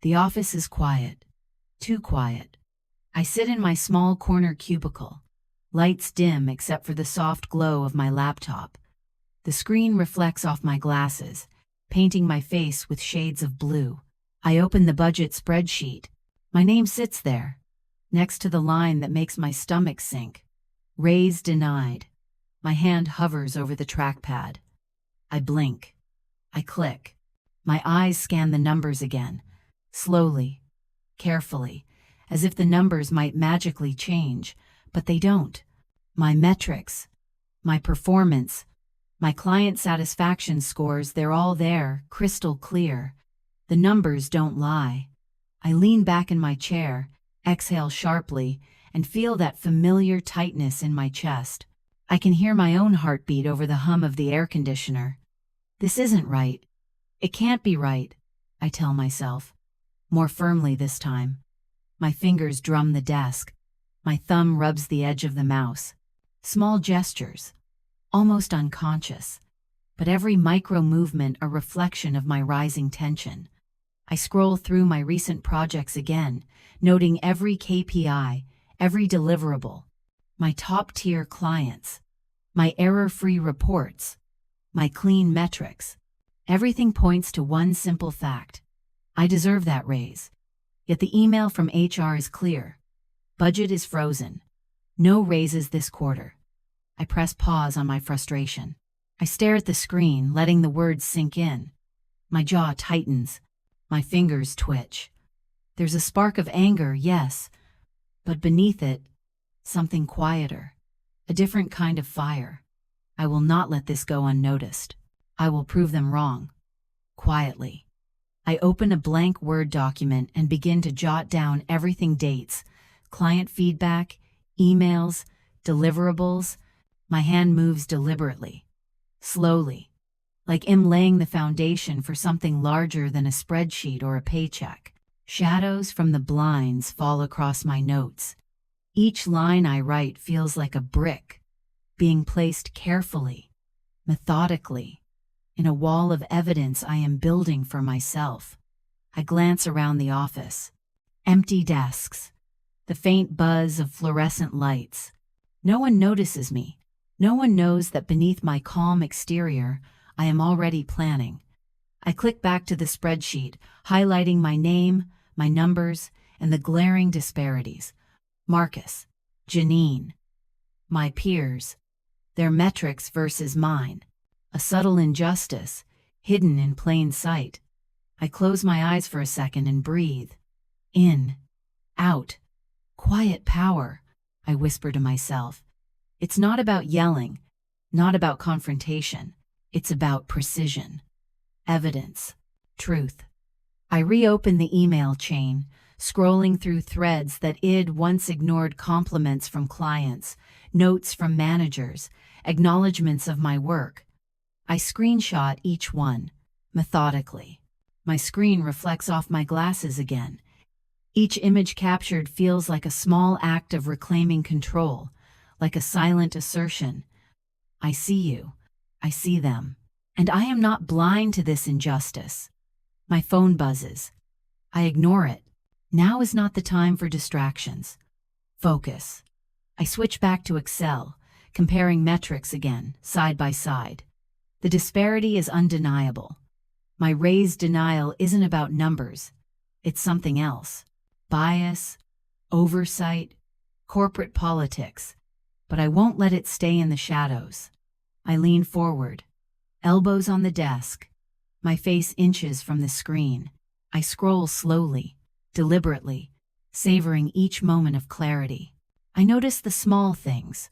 The office is quiet. Too quiet. I sit in my small corner cubicle. Lights dim except for the soft glow of my laptop. The screen reflects off my glasses, painting my face with shades of blue. I open the budget spreadsheet. My name sits there, next to the line that makes my stomach sink. Raise denied. My hand hovers over the trackpad. I blink. I click. My eyes scan the numbers again, slowly, carefully, as if the numbers might magically change, but they don't. My metrics, my performance, my client satisfaction scores, they're all there, crystal clear. The numbers don't lie. I lean back in my chair, exhale sharply, and feel that familiar tightness in my chest. I can hear my own heartbeat over the hum of the air conditioner. This isn't right. It can't be right, I tell myself, more firmly this time. My fingers drum the desk. My thumb rubs the edge of the mouse. Small gestures, almost unconscious, but every micro movement a reflection of my rising tension. I scroll through my recent projects again, noting every KPI, every deliverable, my top-tier clients, my error-free reports, my clean metrics. Everything points to one simple fact. I deserve that raise. Yet the email from HR is clear. Budget is frozen. No raises this quarter. I press pause on my frustration. I stare at the screen, letting the words sink in. My jaw tightens. My fingers twitch. There's a spark of anger, yes, but beneath it, something quieter. A different kind of fire. I will not let this go unnoticed. I will prove them wrong. Quietly. I open a blank Word document and begin to jot down everything: dates, client feedback, emails, deliverables. My hand moves deliberately, slowly, like I'm laying the foundation for something larger than a spreadsheet or a paycheck. Shadows from the blinds fall across my notes. Each line I write feels like a brick, being placed carefully, methodically, in a wall of evidence I am building for myself. I glance around the office. Empty desks. The faint buzz of fluorescent lights. No one notices me. No one knows that beneath my calm exterior, I am already planning. I click back to the spreadsheet, highlighting my name, my numbers, and the glaring disparities. Marcus, Janine, my peers, their metrics versus mine. A subtle injustice, hidden in plain sight. I close my eyes for a second and breathe. In, out, quiet power, I whisper to myself. It's not about yelling, not about confrontation. It's about precision, evidence, truth. I reopen the email chain, scrolling through threads that I'd once ignored: compliments from clients, notes from managers, acknowledgments of my work. I screenshot each one, methodically. My screen reflects off my glasses again. Each image captured feels like a small act of reclaiming control, like a silent assertion. I see you. I see them. And I am not blind to this injustice. My phone buzzes. I ignore it. Now is not the time for distractions. Focus. I switch back to Excel, comparing metrics again, side by side. The disparity is undeniable. My raise denial isn't about numbers. It's something else. Bias, oversight, corporate politics. But I won't let it stay in the shadows. I lean forward, elbows on the desk, my face inches from the screen. I scroll slowly, deliberately, savoring each moment of clarity. I notice the small things.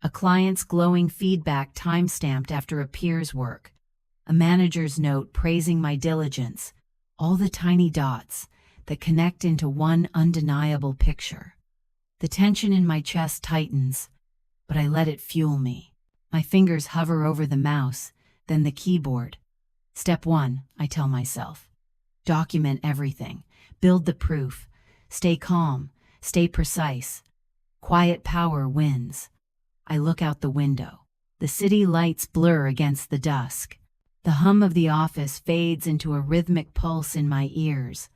A client's glowing feedback time-stamped after a peer's work. A manager's note praising my diligence. All the tiny dots that connect into one undeniable picture. The tension in my chest tightens, but I let it fuel me. My fingers hover over the mouse, then the keyboard. Step 1, I tell myself. Document everything. Build the proof. Stay calm. Stay precise. Quiet power wins. I look out the window. The city lights blur against the dusk. The hum of the office fades into a rhythmic pulse in my ears.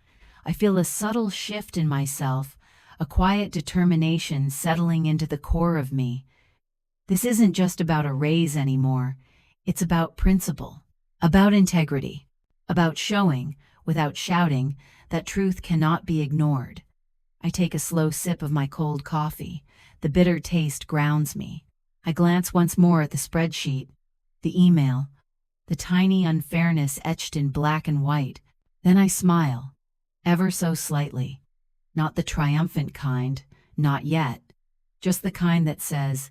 I feel a subtle shift in myself, a quiet determination settling into the core of me. This isn't just about a raise anymore. It's about principle, about integrity, about showing, without shouting, that truth cannot be ignored. I take a slow sip of my cold coffee. The bitter taste grounds me. I glance once more at the spreadsheet, the email, the tiny unfairness etched in black and white. Then I smile, ever so slightly. Not the triumphant kind, not yet. Just the kind that says,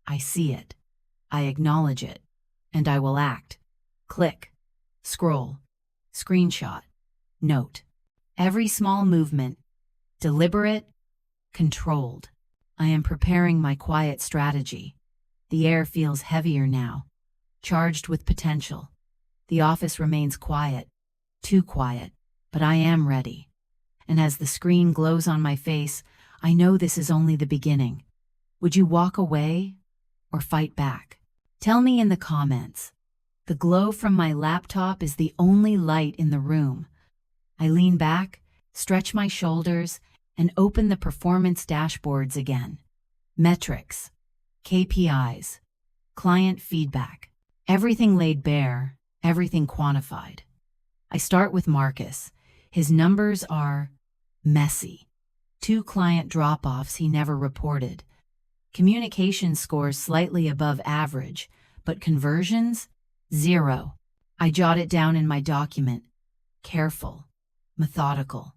I see it, I acknowledge it, and I will act. Click, scroll, screenshot, note. Every small movement, deliberate, controlled. I am preparing my quiet strategy. The air feels heavier now, charged with potential. The office remains quiet, too quiet, but I am ready. And as the screen glows on my face, I know this is only the beginning. Would you walk away or fight back? Tell me in the comments. The glow from my laptop is the only light in the room. I lean back, stretch my shoulders, and open the performance dashboards again. Metrics, KPIs, client feedback, everything laid bare, everything quantified. I start with Marcus. His numbers are messy. 2 client drop-offs he never reported. Communication scores slightly above average, but conversions? 0. I jot it down in my document. Careful, methodical.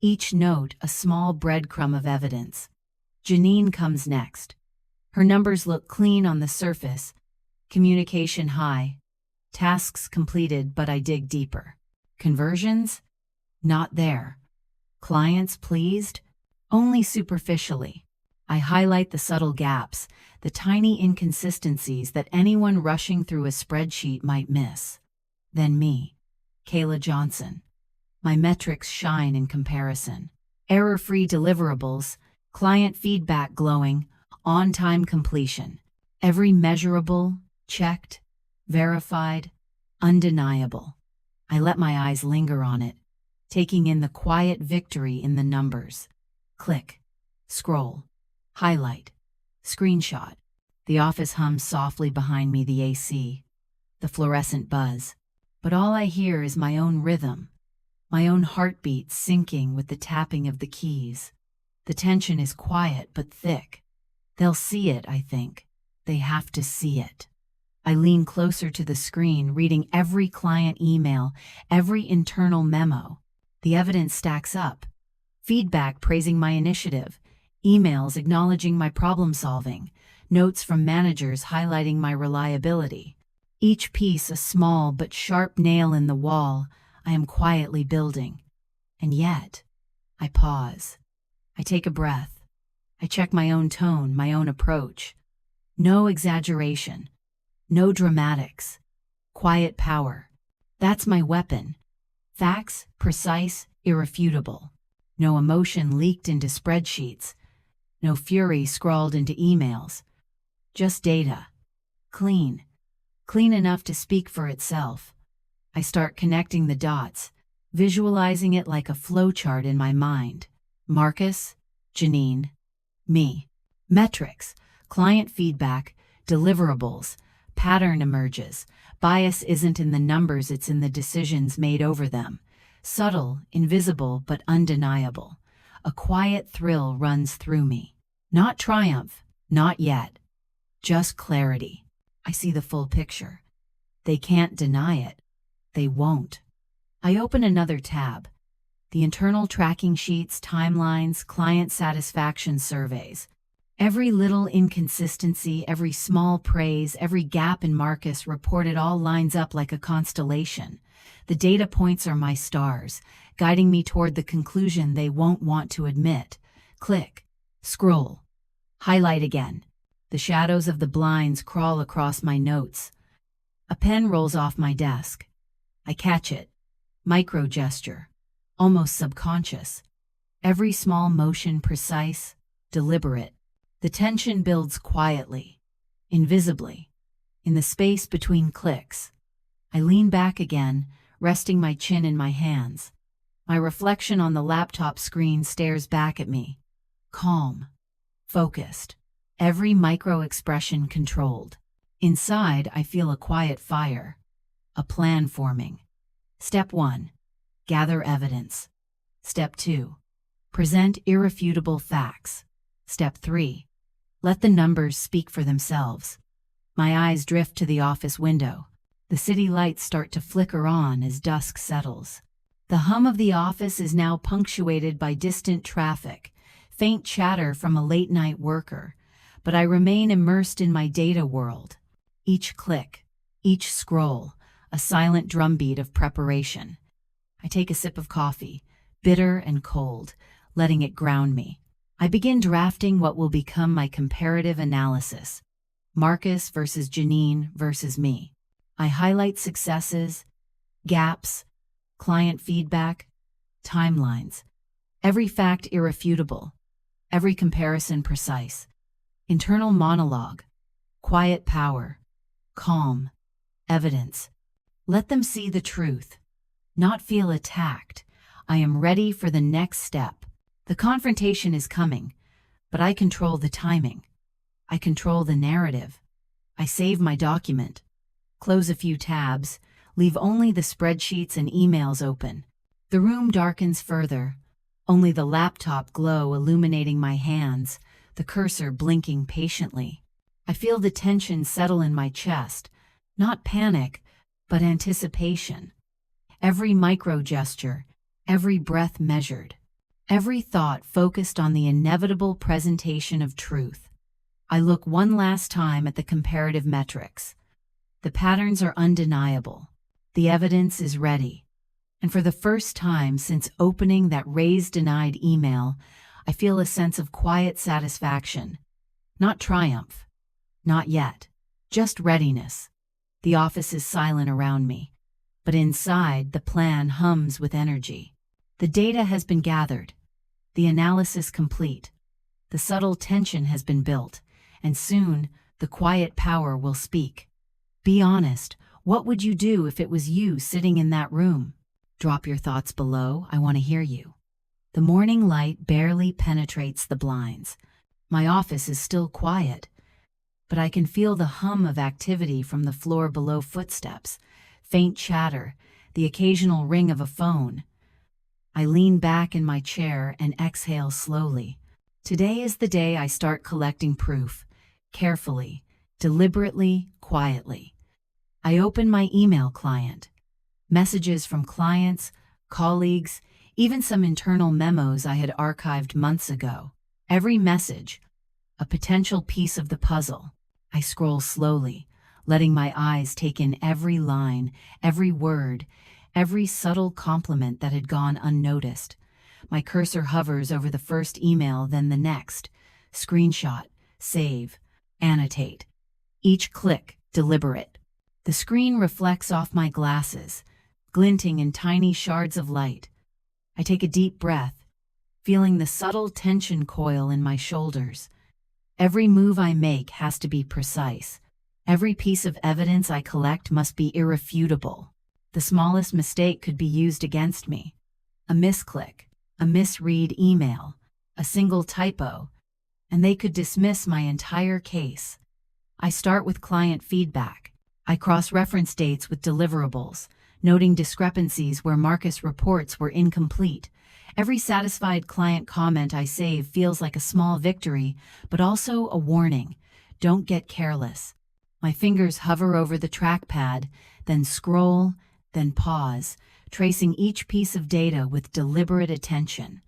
Each note a small breadcrumb of evidence. Janine comes next. Her numbers look clean on the surface. Communication high. Tasks completed, but I dig deeper. Conversions? Not there. Clients pleased? Only superficially. I highlight the subtle gaps, the tiny inconsistencies that anyone rushing through a spreadsheet might miss. Then me, Kayla Johnson. My metrics shine in comparison. Error-free deliverables, client feedback glowing, on-time completion. Every measurable, checked, verified, undeniable. I let my eyes linger on it, taking in the quiet victory in the numbers. Click, scroll, highlight, screenshot. The office hums softly behind me, the AC, the fluorescent buzz. But all I hear is my own rhythm, my own heartbeat syncing with the tapping of the keys. The tension is quiet but thick. They'll see it, I think. They have to see it. I lean closer to the screen, reading every client email, every internal memo. The evidence stacks up. Feedback praising my initiative, emails acknowledging my problem solving, notes from managers highlighting my reliability. Each piece a small but sharp nail in the wall I am quietly building. And yet, I pause. I take a breath. I check my own tone, my own approach. No exaggeration. No dramatics. Quiet power. That's my weapon. Facts, precise, irrefutable. No emotion leaked into spreadsheets. No fury scrawled into emails. Just data. Clean. Clean enough to speak for itself. I start connecting the dots, visualizing it like a flowchart in my mind. Marcus, Janine, me. Metrics, client feedback, deliverables. Pattern emerges. Bias isn't in the numbers, it's in the decisions made over them. Subtle, invisible, but undeniable. A quiet thrill runs through me. Not triumph, not yet. Just clarity. I see the full picture. They can't deny it. They won't. I open another tab. The internal tracking sheets, timelines, client satisfaction surveys. Every little inconsistency, every small praise, every gap in Marcus reported all lines up like a constellation. The data points are my stars, guiding me toward the conclusion they won't want to admit. Click, scroll, highlight again. The shadows of the blinds crawl across my notes. A pen rolls off my desk. I catch it. Micro gesture, almost subconscious. Every small motion precise, deliberate. The tension builds quietly, invisibly, in the space between clicks. I lean back again, resting my chin in my hands. My reflection on the laptop screen stares back at me. Calm. Focused. Every micro-expression controlled. Inside, I feel a quiet fire. A plan forming. Step 1. Gather evidence. Step 2. Present irrefutable facts. Step 3. Let the numbers speak for themselves. My eyes drift to the office window. The city lights start to flicker on as dusk settles. The hum of the office is now punctuated by distant traffic, faint chatter from a late-night worker, but I remain immersed in my data world. Each click, each scroll, a silent drumbeat of preparation. I take a sip of coffee, bitter and cold, letting it ground me. I begin drafting what will become my comparative analysis. Marcus versus Janine versus me. I highlight successes, gaps, client feedback, timelines. Every fact irrefutable. Every comparison precise. Internal monologue. Quiet power. Calm. Evidence. Let them see the truth. Not feel attacked. I am ready for the next step. The confrontation is coming, but I control the timing. I control the narrative. I save my document. Close a few tabs. Leave only the spreadsheets and emails open. The room darkens further. Only the laptop glow illuminating my hands, the cursor blinking patiently. I feel the tension settle in my chest. Not panic, but anticipation. Every micro gesture, every breath measured. Every thought focused on the inevitable presentation of truth. I look one last time at the comparative metrics. The patterns are undeniable. The evidence is ready. And for the first time since opening that denied email, I feel a sense of quiet satisfaction. Not triumph. Not yet. Just readiness. The office is silent around me. But inside, the plan hums with energy. The data has been gathered. The analysis complete. The subtle tension has been built. And soon, the quiet power will speak. Be honest. What would you do if it was you sitting in that room? Drop your thoughts below. I want to hear you. The morning light barely penetrates the blinds. My office is still quiet, but I can feel the hum of activity from the floor below, footsteps, faint chatter, the occasional ring of a phone. I lean back in my chair and exhale slowly. Today is the day I start collecting proof, carefully, deliberately, quietly. I open my email client. Messages from clients, colleagues, even some internal memos I had archived months ago. Every message, a potential piece of the puzzle. I scroll slowly, letting my eyes take in every line, every word, every subtle compliment that had gone unnoticed. My cursor hovers over the first email, then the next. Screenshot, save, annotate. Each click, deliberate. The screen reflects off my glasses, glinting in tiny shards of light. I take a deep breath, feeling the subtle tension coil in my shoulders. Every move I make has to be precise. Every piece of evidence I collect must be irrefutable. The smallest mistake could be used against me. A misclick, a misread email, a single typo, and they could dismiss my entire case. I start with client feedback. I cross-reference dates with deliverables, noting discrepancies where Marcus reports were incomplete. Every satisfied client comment I save feels like a small victory, but also a warning. Don't get careless. My fingers hover over the trackpad, then scroll, then pause, tracing each piece of data with deliberate attention.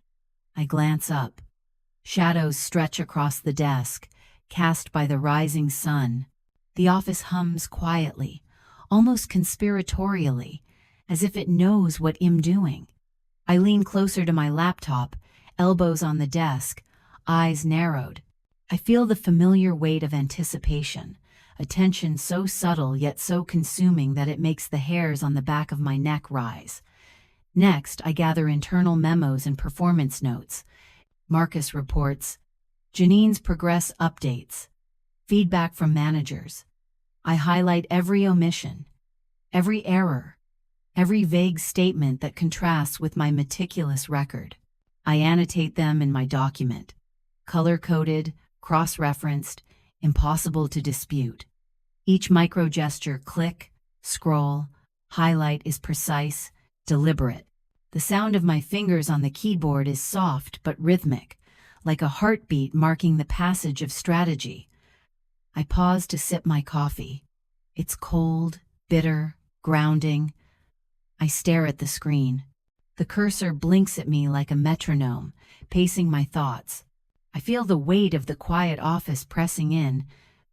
I glance up. Shadows stretch across the desk, cast by the rising sun. The office hums quietly, almost conspiratorially, as if it knows what I'm doing. I lean closer to my laptop, elbows on the desk, eyes narrowed. I feel the familiar weight of anticipation, a tension so subtle yet so consuming that it makes the hairs on the back of my neck rise. Next, I gather internal memos and performance notes. Marcus reports, Janine's progress updates, feedback from managers. I highlight every omission, every error, every vague statement that contrasts with my meticulous record. I annotate them in my document. Color-coded, cross-referenced, impossible to dispute. Each micro-gesture, click, scroll, highlight is precise, deliberate. The sound of my fingers on the keyboard is soft but rhythmic, like a heartbeat marking the passage of strategy. I pause to sip my coffee. It's cold, bitter, grounding. I stare at the screen. The cursor blinks at me like a metronome, pacing my thoughts. I feel the weight of the quiet office pressing in,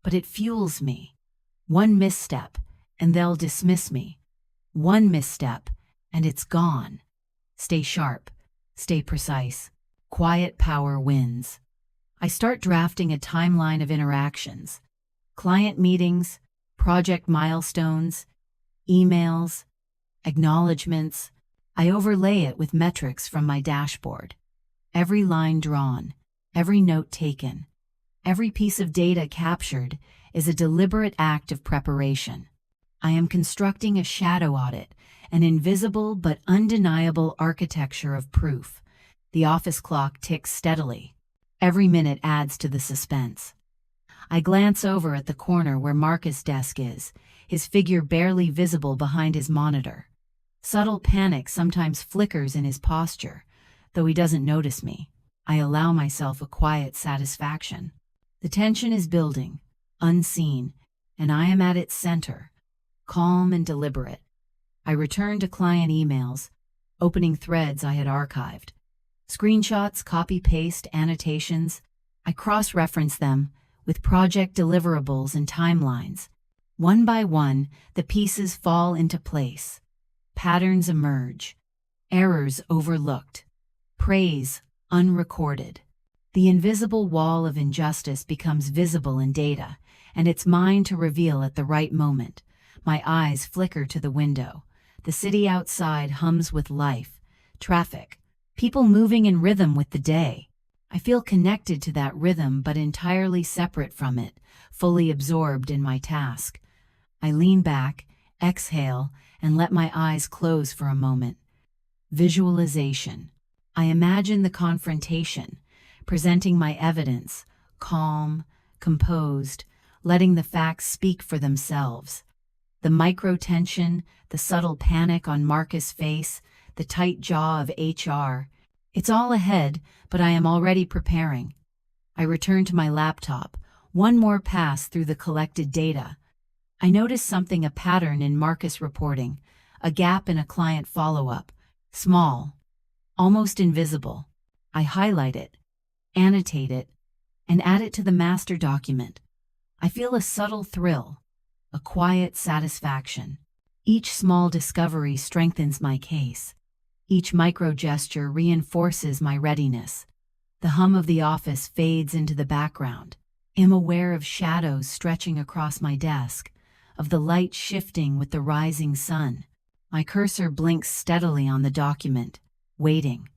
but it fuels me. One misstep, and they'll dismiss me. One misstep, and it's gone. Stay sharp. Stay precise. Quiet power wins. I start drafting a timeline of interactions. Client meetings, project milestones, emails, acknowledgements. I overlay it with metrics from my dashboard. Every line drawn, every note taken, every piece of data captured is a deliberate act of preparation. I am constructing a shadow audit, an invisible but undeniable architecture of proof. The office clock ticks steadily. Every minute adds to the suspense. I glance over at the corner where Marcus' desk is, his figure barely visible behind his monitor. Subtle panic sometimes flickers in his posture, though he doesn't notice me. I allow myself a quiet satisfaction. The tension is building, unseen, and I am at its center, calm and deliberate. I return to client emails, opening threads I had archived. Screenshots, copy-paste, annotations. I cross-reference them with project deliverables and timelines. One by one, the pieces fall into place. Patterns emerge. Errors overlooked. Praise unrecorded. The invisible wall of injustice becomes visible in data, and it's mine to reveal at the right moment. My eyes flicker to the window. The city outside hums with life, traffic, people moving in rhythm with the day. I feel connected to that rhythm but entirely separate from it, fully absorbed in my task. I lean back, exhale, and let my eyes close for a moment. Visualization. I imagine the confrontation, presenting my evidence, calm, composed, letting the facts speak for themselves. The micro-tension, the subtle panic on Marcus' face, the tight jaw of HR. It's all ahead, but I am already preparing. I return to my laptop, one more pass through the collected data. I notice something, a pattern in Marcus' reporting, a gap in a client follow-up, small, almost invisible. I highlight it, annotate it, and add it to the master document. I feel a subtle thrill, a quiet satisfaction. Each small discovery strengthens my case. Each micro-gesture reinforces my readiness. The hum of the office fades into the background. I'm aware of shadows stretching across my desk, of the light shifting with the rising sun. My cursor blinks steadily on the document, waiting.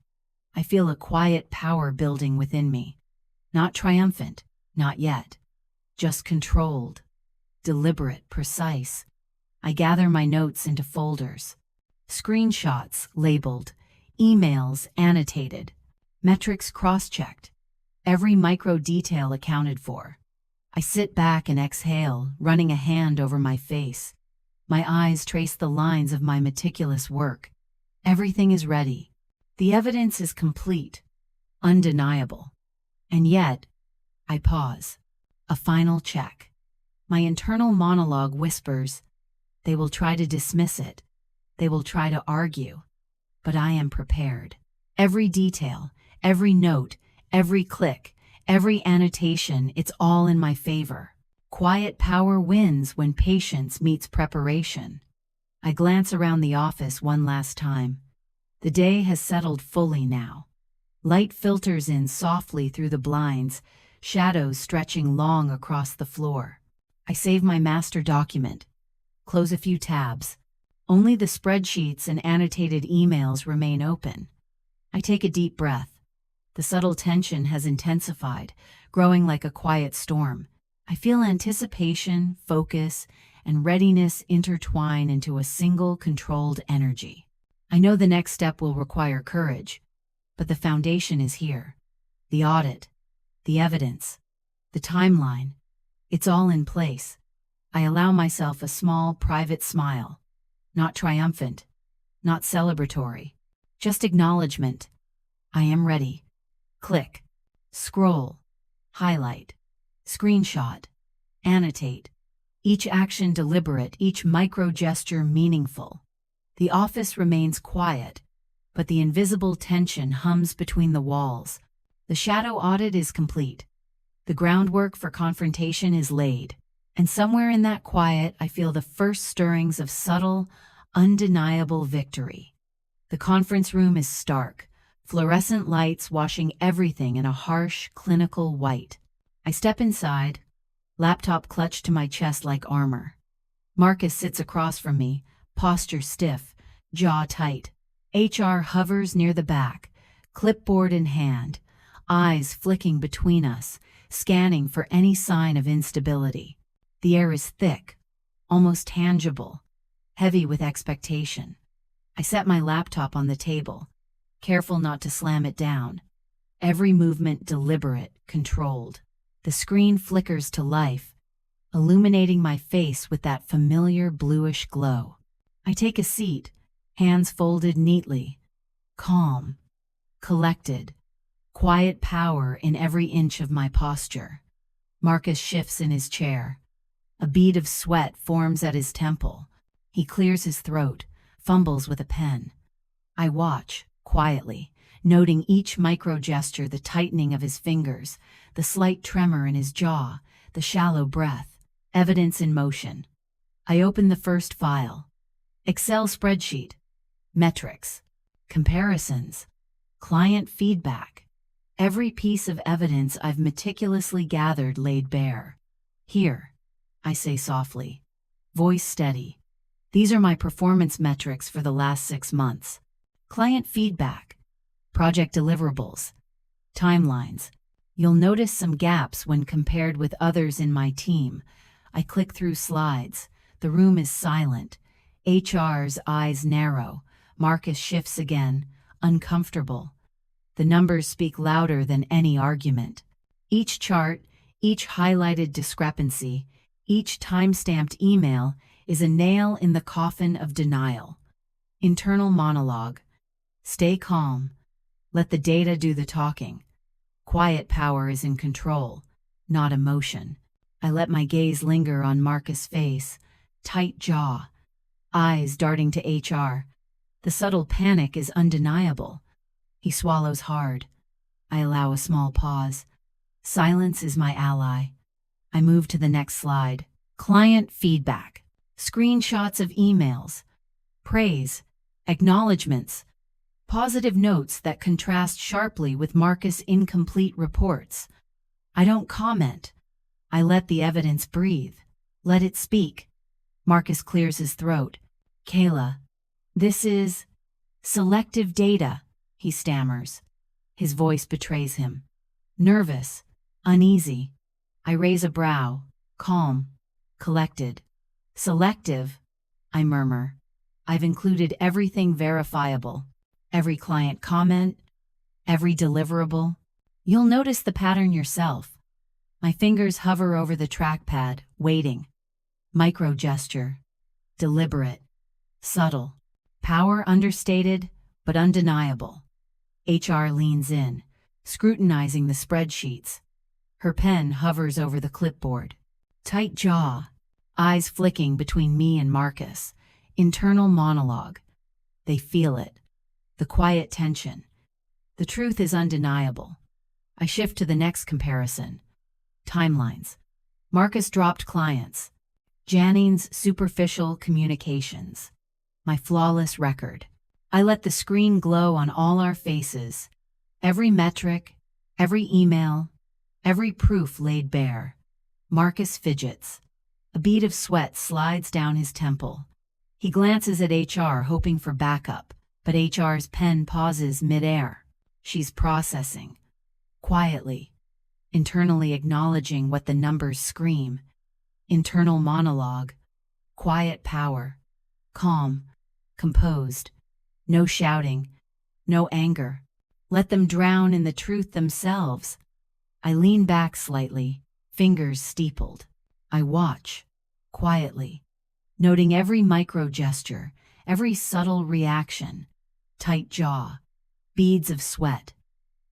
I feel a quiet power building within me. Not triumphant, not yet. Just controlled, deliberate, precise. I gather my notes into folders. Screenshots labeled, emails annotated, metrics cross-checked, every micro detail accounted for. I sit back and exhale, running a hand over my face. My eyes trace the lines of my meticulous work. Everything is ready. The evidence is complete, undeniable. And yet, I pause. A final check. My internal monologue whispers, they will try to dismiss it. They will try to argue. But I am prepared. Every detail, every note, every click, every annotation, it's all in my favor. Quiet power wins when patience meets preparation. I glance around the office one last time. The day has settled fully now. Light filters in softly through the blinds, shadows stretching long across the floor. I save my master document. Close a few tabs. Only the spreadsheets and annotated emails remain open. I take a deep breath. The subtle tension has intensified, growing like a quiet storm. I feel anticipation, focus, and readiness intertwine into a single controlled energy. I know the next step will require courage, but the foundation is here. The audit, the evidence, the timeline, it's all in place. I allow myself a small, private smile. Not triumphant, not celebratory, just acknowledgement. I am ready. Click, scroll, highlight, screenshot, annotate. Each action deliberate, each micro gesture meaningful. The office remains quiet, but the invisible tension hums between the walls. The shadow audit is complete. The groundwork for confrontation is laid. And somewhere in that quiet, I feel the first stirrings of subtle, undeniable victory. The conference room is stark, fluorescent lights washing everything in a harsh, clinical white. I step inside, laptop clutched to my chest like armor. Marcus sits across from me, posture stiff, jaw tight. HR hovers near the back, clipboard in hand, eyes flicking between us, scanning for any sign of instability. The air is thick, almost tangible, heavy with expectation. I set my laptop on the table, careful not to slam it down. Every movement deliberate, controlled. The screen flickers to life, illuminating my face with that familiar bluish glow. I take a seat, hands folded neatly, calm, collected, quiet power in every inch of my posture. Marcus shifts in his chair. A bead of sweat forms at his temple. He clears his throat, fumbles with a pen. I watch, quietly, noting each micro gesture, the tightening of his fingers, the slight tremor in his jaw, the shallow breath, evidence in motion. I open the first file. Excel spreadsheet. Metrics. Comparisons. Client feedback. Every piece of evidence I've meticulously gathered laid bare. Here, I say softly, voice steady. These are my performance metrics for the last 6 months. Client feedback, project deliverables, timelines. You'll notice some gaps when compared with others in my team. I click through slides. The room is silent. HR's eyes narrow. Marcus shifts again, uncomfortable. The numbers speak louder than any argument. Each chart, each highlighted discrepancy, each time-stamped email is a nail in the coffin of denial. Internal monologue. Stay calm. Let the data do the talking. Quiet power is in control, not emotion. I let my gaze linger on Marcus' face, tight jaw, eyes darting to HR. The subtle panic is undeniable. He swallows hard. I allow a small pause. Silence is my ally. I move to the next slide. Client feedback. Screenshots of emails. Praise. Acknowledgements. Positive notes that contrast sharply with Marcus' incomplete reports. I don't comment. I let the evidence breathe. Let it speak. Marcus clears his throat. Kayla, this is selective data, he stammers. His voice betrays him. Nervous, uneasy. I raise a brow, calm, collected. Selective, I murmur. I've included everything verifiable. Every client comment, every deliverable. You'll notice the pattern yourself. My fingers hover over the trackpad, waiting. Micro gesture. Deliberate. Subtle. Power understated, but undeniable. HR leans in, scrutinizing the spreadsheets. Her pen hovers over the clipboard. Tight jaw, eyes flicking between me and Marcus. Internal monologue. They feel it. The quiet tension. The truth is undeniable. I shift to the next comparison. Timelines. Marcus dropped clients. Janine's superficial communications. My flawless record. I let the screen glow on all our faces. Every metric, every email, every proof laid bare. Marcus fidgets. A bead of sweat slides down his temple. He glances at HR, hoping for backup, but HR's pen pauses mid-air. She's processing. Quietly. internally acknowledging what the numbers scream. Internal monologue, quiet power, calm, composed, no shouting, no anger. Let them drown in the truth themselves. I lean back slightly, fingers steepled. I watch, quietly, noting every micro gesture, every subtle reaction. Tight jaw, beads of sweat,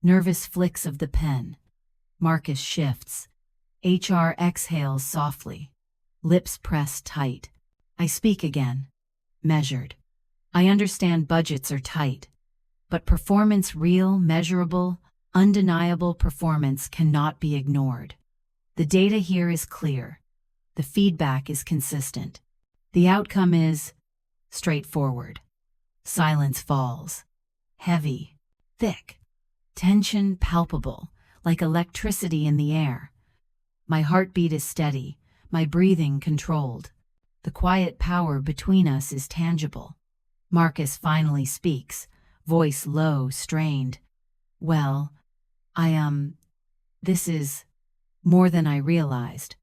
nervous flicks of the pen. Marcus shifts. HR exhales softly, lips pressed tight. I speak again, measured. I understand budgets are tight, but performance, real, measurable, undeniable performance cannot be ignored. The data here is clear. The feedback is consistent. The outcome is straightforward. Silence falls. Heavy, thick, tension palpable, like electricity in the air. My heartbeat is steady, my breathing controlled. The quiet power between us is tangible. Marcus finally speaks, voice low, strained. Well, this is more than I realized.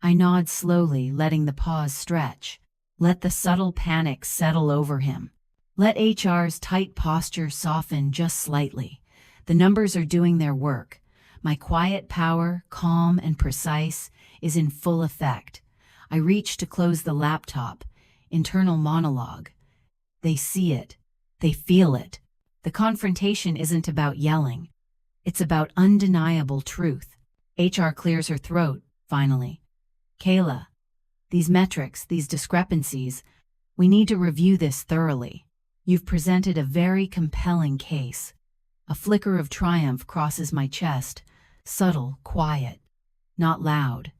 I nod slowly, letting the pause stretch. Let the subtle panic settle over him. Let HR's tight posture soften just slightly. The numbers are doing their work. My quiet power, calm and precise, is in full effect. I reach to close the laptop. Internal monologue. They see it. They feel it. The confrontation isn't about yelling. It's about undeniable truth. HR clears her throat, finally. Kayla, these metrics, these discrepancies, we need to review this thoroughly. You've presented a very compelling case. A flicker of triumph crosses my chest, subtle, quiet, not loud,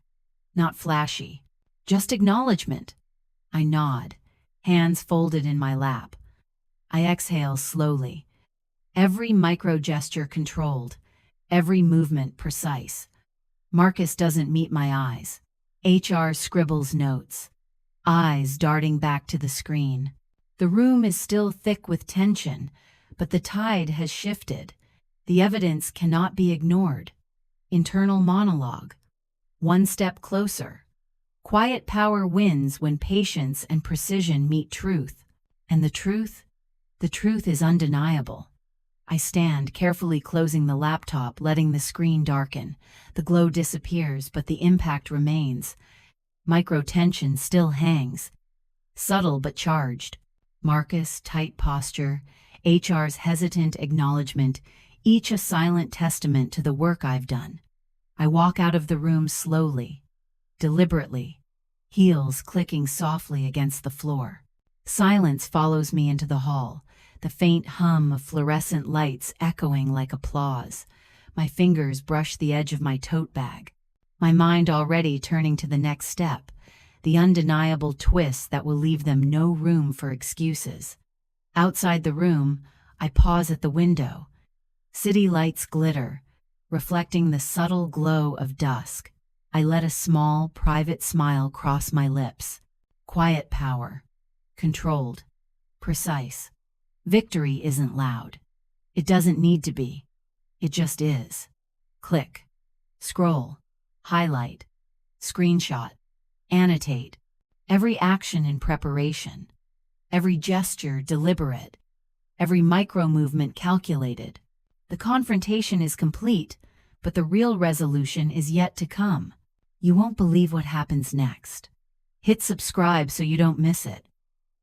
not flashy, just acknowledgement. I nod, hands folded in my lap. I exhale slowly, every micro gesture controlled, every movement precise. Marcus doesn't meet my eyes. HR scribbles notes, eyes darting back to the screen. The room is still thick with tension, but the tide has shifted. The evidence cannot be ignored. Internal monologue. One step closer. Quiet power wins when patience and precision meet truth. And the truth is undeniable. I stand, carefully closing the laptop, letting the screen darken. The glow disappears, but the impact remains. Micro-tension still hangs, subtle but charged. Marcus' tight posture, HR's hesitant acknowledgement, each a silent testament to the work I've done. I walk out of the room slowly, deliberately, heels clicking softly against the floor. Silence follows me into the hall, the faint hum of fluorescent lights echoing like applause. My fingers brush the edge of my tote bag, my mind already turning to the next step, the undeniable twist that will leave them no room for excuses. Outside the room, I pause at the window. City lights glitter, reflecting the subtle glow of dusk. I let a small, private smile cross my lips. Quiet power. Controlled. Precise. Victory isn't loud. It doesn't need to be. It just is. Click. Scroll. Highlight. Screenshot. Annotate. Every action in preparation. Every gesture deliberate. Every micro-movement calculated. The confrontation is complete, but the real resolution is yet to come. You won't believe what happens next. Hit subscribe so you don't miss it.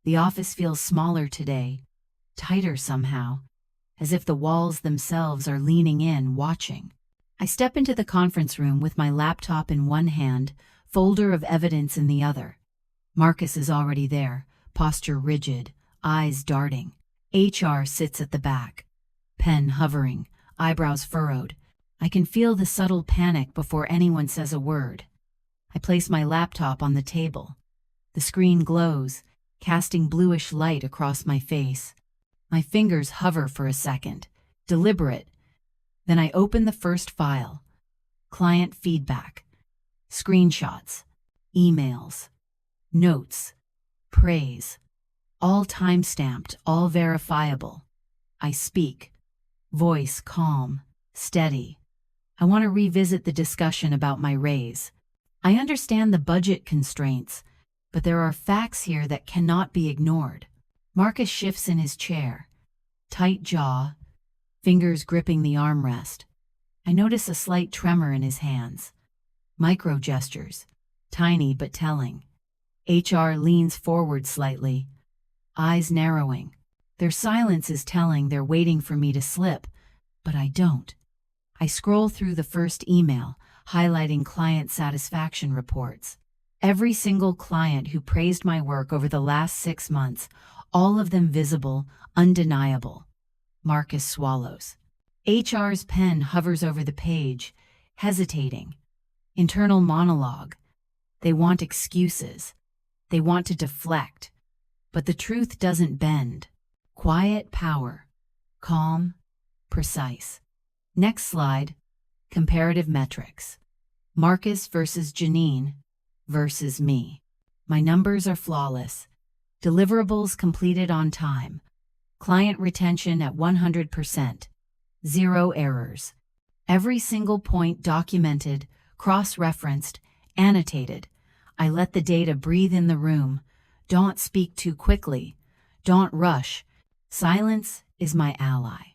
The office feels smaller today, tighter somehow, as if the walls themselves are leaning in, watching. I step into the conference room with my laptop in one hand, folder of evidence in the other. Marcus is already there, posture rigid, eyes darting. HR sits at the back, pen hovering, eyebrows furrowed. I can feel the subtle panic before anyone says a word. I place my laptop on the table. The screen glows, casting bluish light across my face. My fingers hover for a second, deliberate. Then I open the first file. Client feedback. Screenshots. Emails. Notes. Praise. All time-stamped, all verifiable. I speak. Voice calm, steady. I want to revisit the discussion about my raise. I understand the budget constraints, but there are facts here that cannot be ignored. Marcus shifts in his chair, tight jaw, fingers gripping the armrest. I notice a slight tremor in his hands. Micro gestures, tiny but telling. HR leans forward slightly, eyes narrowing. Their silence is telling they're waiting for me to slip, but I don't. I scroll through the first email, highlighting client satisfaction reports. Every single client who praised my work over the last 6 months, all of them visible, undeniable. Marcus swallows. HR's pen hovers over the page, hesitating. Internal monologue. They want excuses. They want to deflect. But the truth doesn't bend. Quiet power. Calm. Precise. Next slide. Comparative metrics. Marcus versus Janine versus me. My numbers are flawless. Deliverables completed on time. Client retention at 100%. 0 errors. Every single point documented, cross-referenced, annotated. I let the data breathe in the room. Don't speak too quickly. Don't rush. Silence is my ally.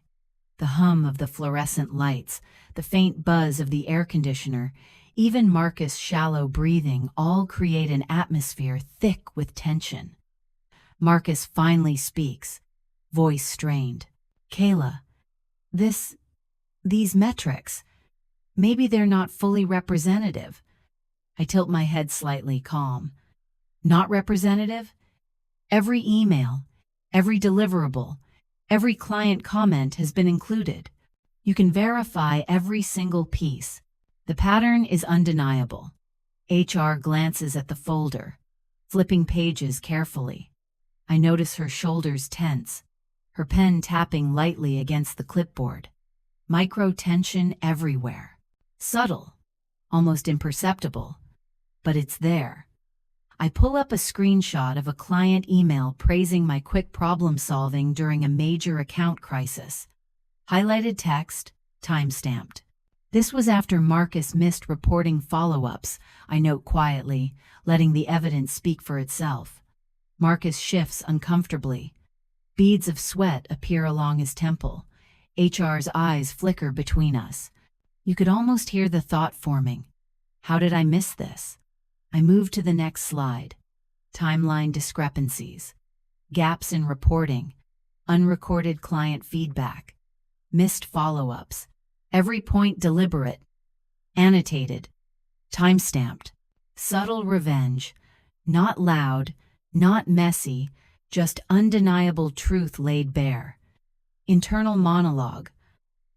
The hum of the fluorescent lights, the faint buzz of the air conditioner, even Marcus' shallow breathing all create an atmosphere thick with tension. Marcus finally speaks, voice strained. Kayla, these metrics, maybe they're not fully representative. I tilt my head slightly, calm. Not representative? Every email, every deliverable, every client comment has been included. You can verify every single piece. The pattern is undeniable. HR glances at the folder, flipping pages carefully. I notice her shoulders tense, her pen tapping lightly against the clipboard. Micro tension everywhere. Subtle, almost imperceptible, but it's there. I pull up a screenshot of a client email praising my quick problem-solving during a major account crisis. Highlighted text, time-stamped. This was after Marcus missed reporting follow-ups, I note quietly, letting the evidence speak for itself. Marcus shifts uncomfortably. Beads of sweat appear along his temple. HR's eyes flicker between us. You could almost hear the thought forming. How did I miss this? I move to the next slide. Timeline discrepancies. Gaps in reporting. Unrecorded client feedback. Missed follow-ups. Every point deliberate. Annotated. Time-stamped. Subtle revenge. Not loud, not messy, just undeniable truth laid bare. Internal monologue.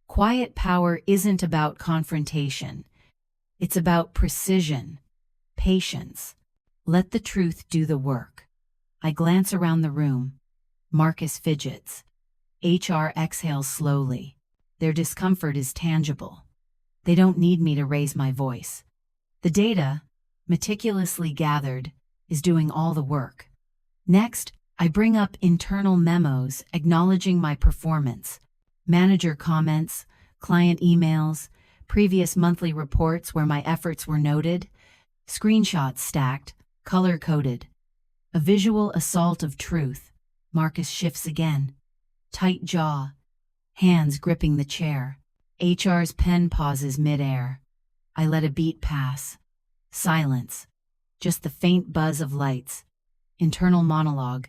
Quiet power isn't about confrontation. It's about precision. Patience. Let the truth do the work. I glance around the room. Marcus fidgets. HR exhales slowly. Their discomfort is tangible. They don't need me to raise my voice. The data, meticulously gathered, is doing all the work. Next, I bring up internal memos acknowledging my performance. Manager comments, client emails, previous monthly reports where my efforts were noted. Screenshots stacked, color-coded. A visual assault of truth. Marcus shifts again. Tight jaw. Hands gripping the chair. HR's pen pauses mid-air. I let a beat pass. Silence. Just the faint buzz of lights. Internal monologue.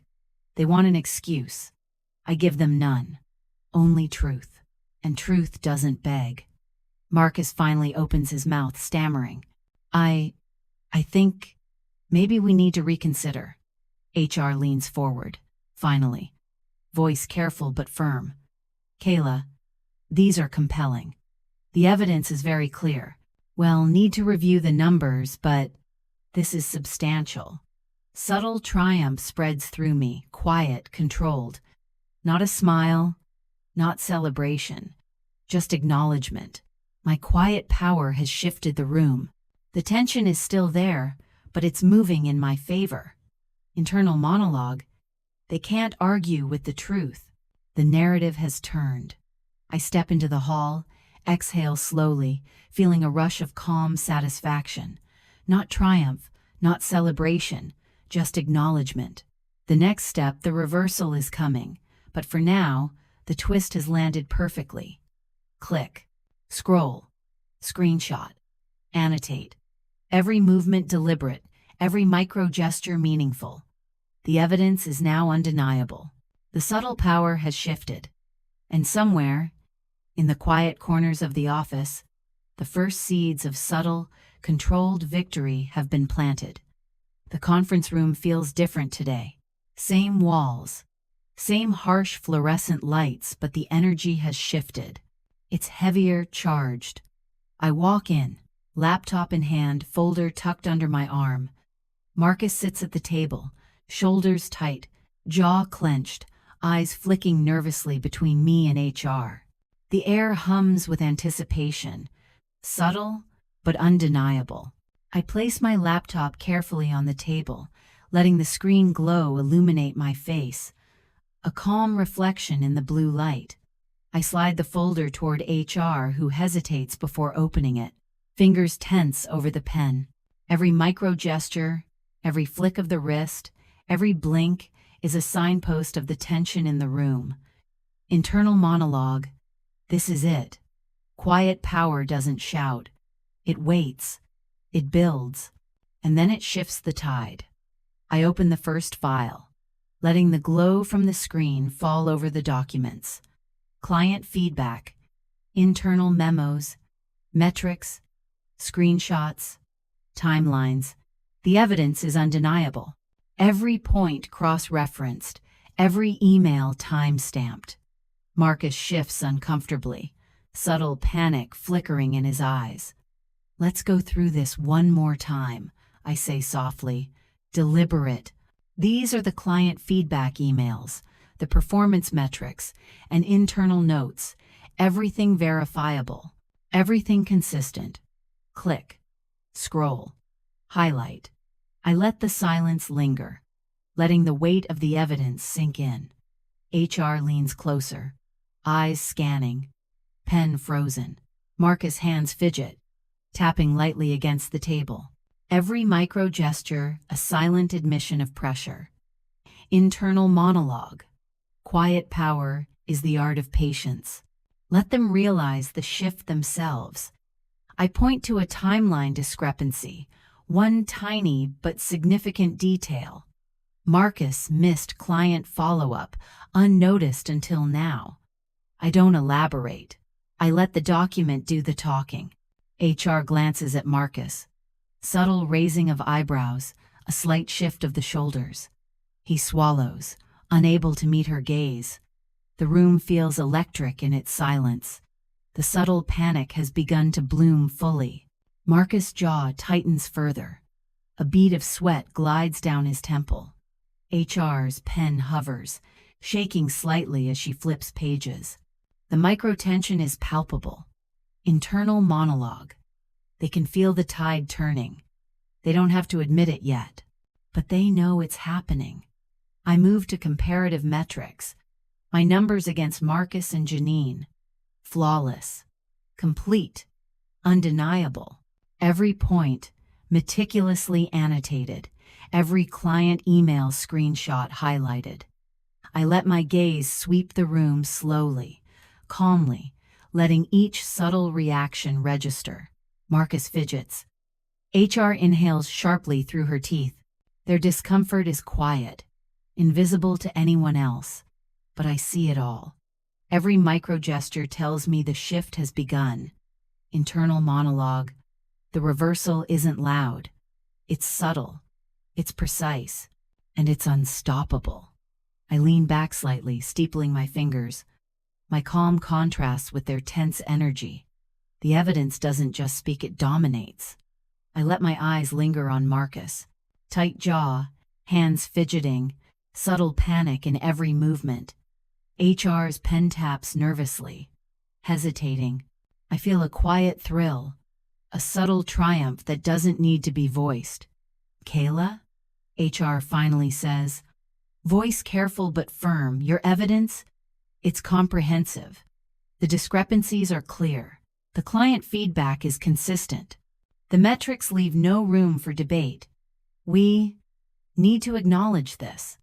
They want an excuse. I give them none. Only truth. And truth doesn't beg. Marcus finally opens his mouth, stammering. I think maybe we need to reconsider. HR leans forward, finally. Voice careful but firm. Kayla, these are compelling. The evidence is very clear. Well, need to review the numbers, but this is substantial. Subtle triumph spreads through me, quiet, controlled. Not a smile, not celebration, just acknowledgement. My quiet power has shifted the room. The tension is still there, but it's moving in my favor. Internal monologue. They can't argue with the truth. The narrative has turned. I step into the hall, Exhale slowly, feeling a rush of calm satisfaction. Not triumph, not celebration, just acknowledgement. The next step, the reversal, is coming, but for now, the twist has landed perfectly. Click. Scroll. Screenshot. Annotate. Every movement deliberate, every micro gesture meaningful. The evidence is now undeniable. The subtle power has shifted. And somewhere, in the quiet corners of the office, the first seeds of subtle, controlled victory have been planted. The conference room feels different today. Same walls, same harsh fluorescent lights, but the energy has shifted. It's heavier, charged. I walk in, laptop in hand, folder tucked under my arm. Marcus sits at the table, shoulders tight, jaw clenched, eyes flicking nervously between me and HR. The air hums with anticipation, subtle but undeniable. I place my laptop carefully on the table, letting the screen glow illuminate my face, a calm reflection in the blue light. I slide the folder toward HR, who hesitates before opening it, fingers tense over the pen. Every micro gesture, every flick of the wrist, every blink is a signpost of the tension in the room. Internal monologue. This is it. Quiet power doesn't shout. It waits. It builds. And then it shifts the tide. I open the first file, letting the glow from the screen fall over the documents. Client feedback, internal memos, metrics, screenshots, timelines. The evidence is undeniable. Every point cross-referenced, every email time-stamped. Marcus shifts uncomfortably, subtle panic flickering in his eyes. Let's go through this one more time, I say softly, deliberate. These are the client feedback emails, the performance metrics, and internal notes, everything verifiable, everything consistent. Click. Scroll. Highlight. I let the silence linger, letting the weight of the evidence sink in. HR leans closer, eyes scanning, pen frozen. Marcus' hands fidget, tapping lightly against the table. Every micro gesture, a silent admission of pressure. Internal monologue. Quiet power is the art of patience. Let them realize the shift themselves. I point to a timeline discrepancy, one tiny but significant detail. Marcus missed client follow-up, unnoticed until now. I don't elaborate. I let the document do the talking. HR glances at Marcus. Subtle raising of eyebrows, a slight shift of the shoulders. He swallows, unable to meet her gaze. The room feels electric in its silence. The subtle panic has begun to bloom fully. Marcus' jaw tightens further. A bead of sweat glides down his temple. HR's pen hovers, shaking slightly as she flips pages. The microtension is palpable. Internal monologue. They can feel the tide turning. They don't have to admit it yet, but they know it's happening. I move to comparative metrics. My numbers against Marcus and Janine. Flawless. Complete. Undeniable. Every point, meticulously annotated. Every client email screenshot highlighted. I let my gaze sweep the room slowly, calmly, letting each subtle reaction register. Marcus fidgets. HR inhales sharply through her teeth. Their discomfort is quiet, invisible to anyone else, but I see it all. Every micro-gesture tells me the shift has begun. Internal monologue. The reversal isn't loud. It's subtle. It's precise. And it's unstoppable. I lean back slightly, steepling my fingers. My calm contrasts with their tense energy. The evidence doesn't just speak, it dominates. I let my eyes linger on Marcus. Tight jaw, hands fidgeting, subtle panic in every movement. HR's pen taps nervously, hesitating. I feel a quiet thrill, a subtle triumph that doesn't need to be voiced. Kayla? HR finally says, voice careful but firm. Your evidence? It's comprehensive. The discrepancies are clear. The client feedback is consistent. The metrics leave no room for debate. We need to acknowledge this.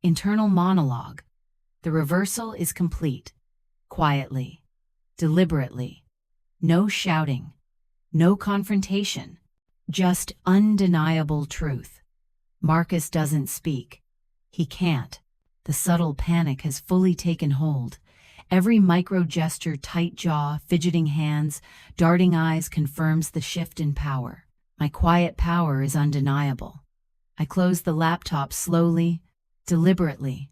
Internal monologue. The reversal is complete. Quietly. Deliberately. No shouting. No confrontation. Just undeniable truth. Marcus doesn't speak. He can't. The subtle panic has fully taken hold. Every micro gesture, tight jaw, fidgeting hands, darting eyes confirms the shift in power. My quiet power is undeniable. I close the laptop slowly, deliberately,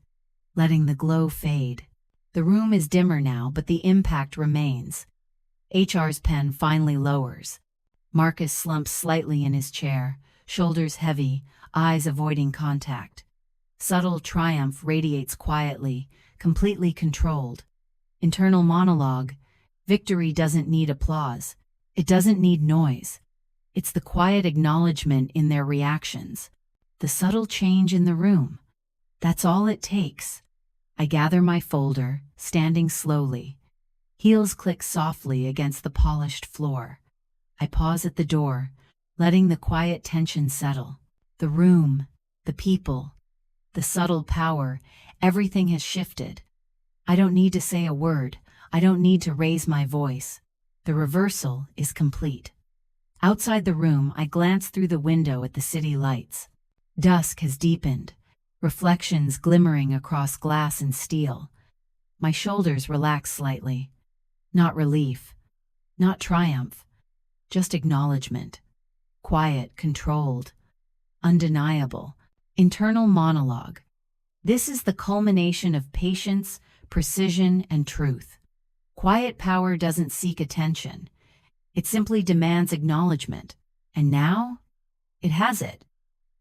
letting the glow fade. The room is dimmer now, but the impact remains. HR's pen finally lowers. Marcus slumps slightly in his chair, shoulders heavy, eyes avoiding contact. Subtle triumph radiates quietly, completely controlled. Internal monologue. Victory doesn't need applause. It doesn't need noise. It's the quiet acknowledgement in their reactions. The subtle change in the room. That's all it takes. I gather my folder, standing slowly. Heels click softly against the polished floor. I pause at the door, letting the quiet tension settle. The room, the people, the subtle power, everything has shifted. I don't need to say a word. I don't need to raise my voice. The reversal is complete. Outside the room, I glance through the window at the city lights. Dusk has deepened, reflections glimmering across glass and steel. My shoulders relax slightly. Not relief, not triumph, just acknowledgement. Quiet, controlled, undeniable. Internal monologue. This is the culmination of patience, precision, and truth. Quiet power doesn't seek attention. It simply demands acknowledgement. And now, it has it.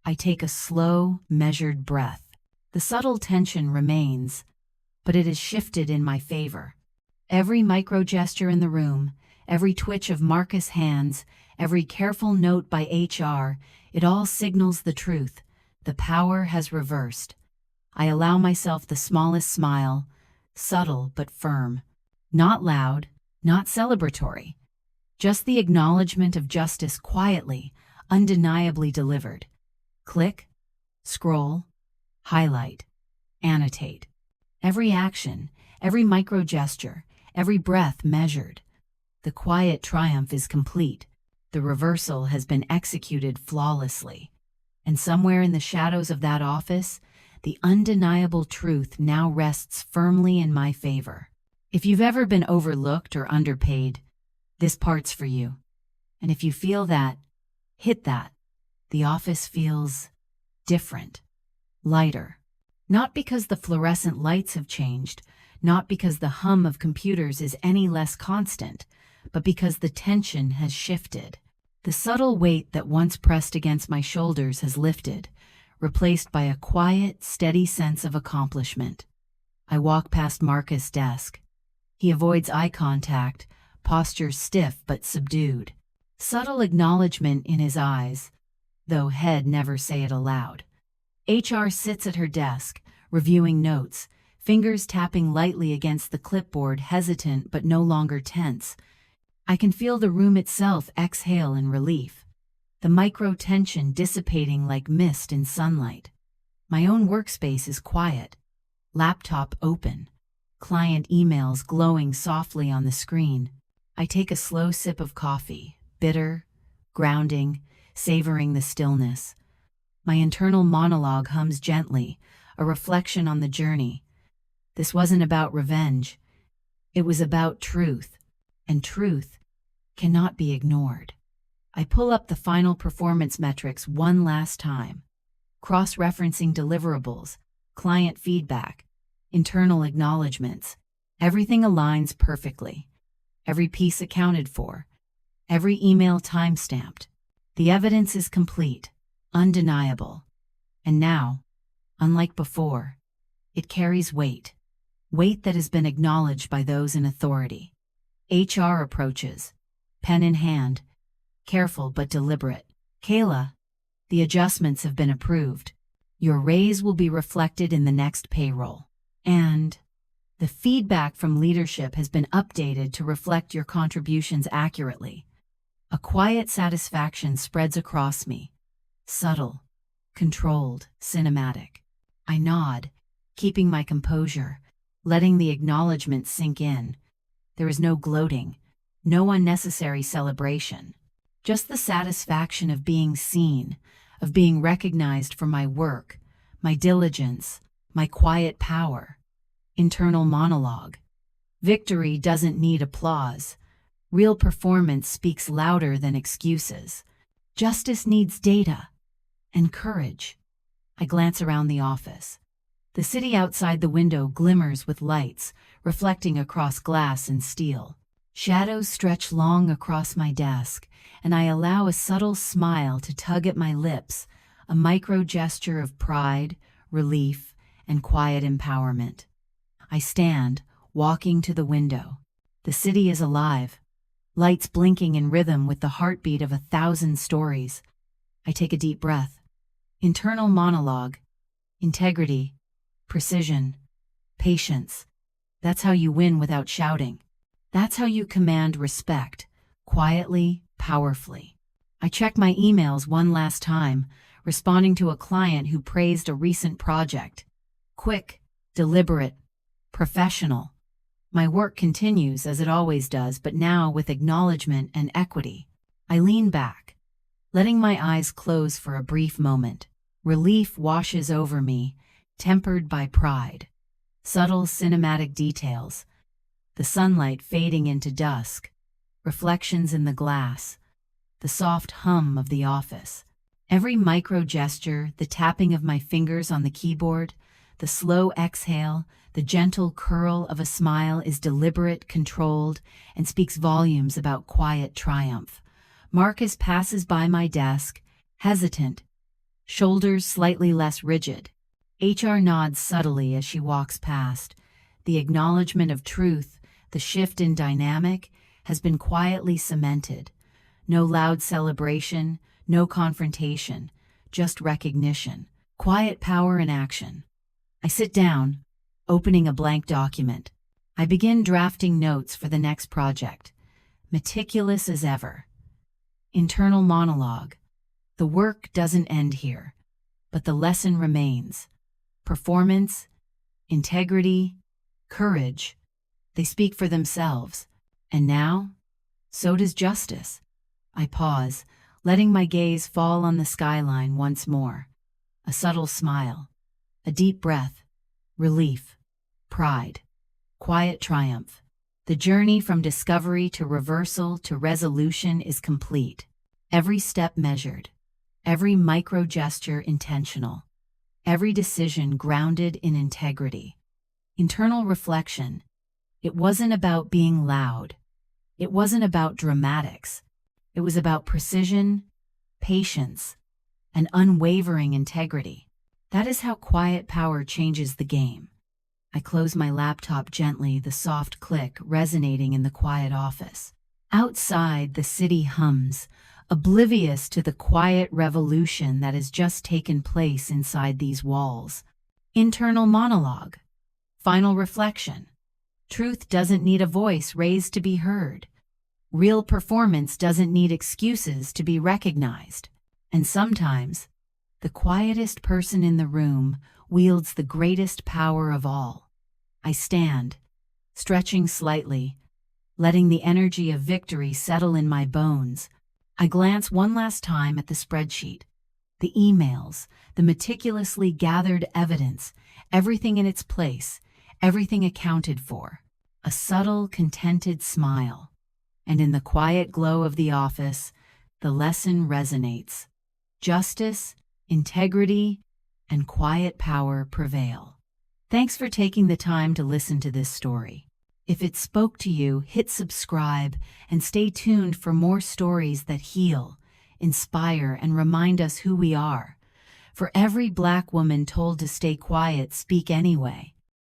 I take a slow, measured breath. The subtle tension remains, but it has shifted in my favor. Every micro gesture in the room, every twitch of Marcus' hands, every careful note by HR, it all signals the truth. The power has reversed. I allow myself the smallest smile, subtle but firm. Not loud, not celebratory. Just the acknowledgement of justice quietly, undeniably delivered. Click, scroll, highlight, annotate. Every action, every micro gesture, every breath measured. The quiet triumph is complete. The reversal has been executed flawlessly. And somewhere in the shadows of that office, the undeniable truth now rests firmly in my favor. If you've ever been overlooked or underpaid, this part's for you. And if you feel that, hit that. The office feels different, lighter. Not because the fluorescent lights have changed, not because the hum of computers is any less constant, but because the tension has shifted. The subtle weight that once pressed against my shoulders has lifted, replaced by a quiet, steady sense of accomplishment. I walk past Marcus' desk. He avoids eye contact, posture stiff but subdued. Subtle acknowledgement in his eyes, though head never say it aloud. HR sits at her desk, reviewing notes, fingers tapping lightly against the clipboard, hesitant but no longer tense. I can feel the room itself exhale in relief, the micro-tension dissipating like mist in sunlight. My own workspace is quiet, laptop open, client emails glowing softly on the screen. I take a slow sip of coffee, bitter, grounding, savoring the stillness. My internal monologue hums gently, a reflection on the journey. This wasn't about revenge. It was about truth, and truth cannot be ignored. I pull up the final performance metrics one last time, cross-referencing deliverables, client feedback, internal acknowledgements. Everything aligns perfectly. Every piece accounted for, every email time-stamped. The evidence is complete, undeniable. And now, unlike before, it carries weight. Weight that has been acknowledged by those in authority. HR approaches, pen in hand, careful but deliberate. Kayla, the adjustments have been approved. Your raise will be reflected in the next payroll. And The feedback from leadership has been updated to reflect your contributions accurately. A quiet satisfaction spreads across me. Subtle, controlled, cinematic. I nod, keeping my composure, letting the acknowledgement sink in. There is no gloating, no unnecessary celebration. Just the satisfaction of being seen, of being recognized for my work, my diligence, my quiet power. Internal monologue. Victory doesn't need applause. Real performance speaks louder than excuses. Justice needs data and courage. I glance around the office. The city outside the window glimmers with lights, reflecting across glass and steel. Shadows stretch long across my desk, and I allow a subtle smile to tug at my lips, a micro gesture of pride, relief, and quiet empowerment. I stand, walking to the window. The city is alive, lights blinking in rhythm with the heartbeat of 1,000 stories. I take a deep breath. Internal monologue. Integrity, precision, patience. That's how you win without shouting. That's how you command respect, quietly, powerfully. I check my emails one last time, responding to a client who praised a recent project. Quick, deliberate, professional. My work continues as it always does, but now with acknowledgement and equity. I lean back, letting my eyes close for a brief moment. Relief washes over me, tempered by pride. Subtle cinematic details. The sunlight fading into dusk, reflections in the glass, the soft hum of the office. Every micro gesture, the tapping of my fingers on the keyboard, the slow exhale, the gentle curl of a smile is deliberate, controlled, and speaks volumes about quiet triumph. Marcus passes by my desk, hesitant, shoulders slightly less rigid. HR nods subtly as she walks past. The acknowledgement of truth, the shift in dynamic, has been quietly cemented. No loud celebration, no confrontation, just recognition. Quiet power in action. I sit down, opening a blank document. I begin drafting notes for the next project. Meticulous as ever. Internal monologue. The work doesn't end here, but the lesson remains. Performance, integrity, courage. They speak for themselves. And now, so does justice. I pause, letting my gaze fall on the skyline once more. A subtle smile, a deep breath, relief, pride, quiet triumph. The journey from discovery to reversal to resolution is complete. Every step measured, every micro gesture intentional, every decision grounded in integrity. Internal reflection. It wasn't about being loud. It wasn't about dramatics. It was about precision, patience, and unwavering integrity. That is how quiet power changes the game. I close my laptop gently, the soft click resonating in the quiet office. Outside, the city hums, oblivious to the quiet revolution that has just taken place inside these walls. Internal monologue. Final reflection. Truth doesn't need a voice raised to be heard. Real performance doesn't need excuses to be recognized. And sometimes, the quietest person in the room wields the greatest power of all. I stand, stretching slightly, letting the energy of victory settle in my bones. I glance one last time at the spreadsheet, the emails, the meticulously gathered evidence, everything in its place, everything accounted for. A subtle, contented smile. And in the quiet glow of the office, the lesson resonates. Justice, integrity, and quiet power prevail. Thanks for taking the time to listen to this story. If it spoke to you, hit subscribe and stay tuned for more stories that heal, inspire, and remind us who we are. For every Black woman told to stay quiet, speak anyway.